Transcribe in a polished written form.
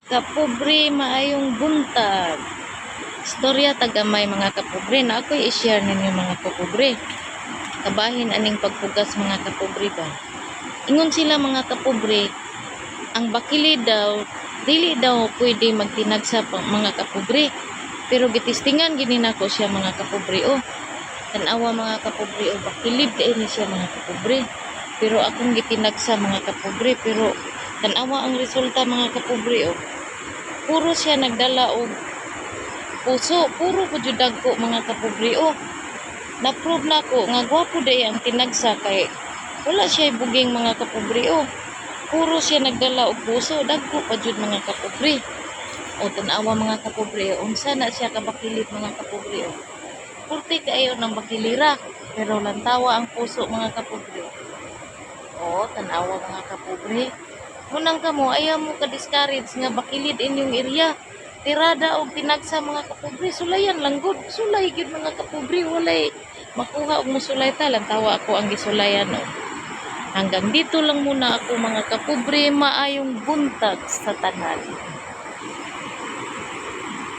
Kapobre maayong buntag. Istorya tagamay mga kapobre na ako'y i-share ninyo mga kapobre. Kabahin aning pagpugas mga kapobre ba. Ingon sila mga kapobre, ang bakili daw dili daw pwede magtinagsa pa mga kapobre. Pero gitistingan gini nako siya mga kapobre oh. Tanawa mga kapobre oh, bakilid kay ni siya mga kapobre. Pero akong gitinagsa mga kapobre, pero tanawa ang resulta mga kapobre oh. Puro siya nagdala og puso, puro po jud dagko mga kapobre oh. Na-prove na ko nga gwapo day ang tinagsa kay wala siya buging mga kapobre oh. Puro siya nagdala og puso, dagko pa jud mga kapobre. O tanawa mga kapobre, unsa na siya kabakilit mga kapobre oh. Purti kaayo ng bakilira, pero lantawa ang puso mga kapobre. O tanawa mga kapobre. Munang kamo ayaw mo ka-discourage nga bakilid inyong area. Tirada og tinagsa mga kapobre, sulayan lang gud. Sulay gid mga kapobre, walay makuha og mosulay ta, lantawa ako ang gisulayan no. Hanggang dito lang muna ako mga kapobre, maayong buntag sa tanan.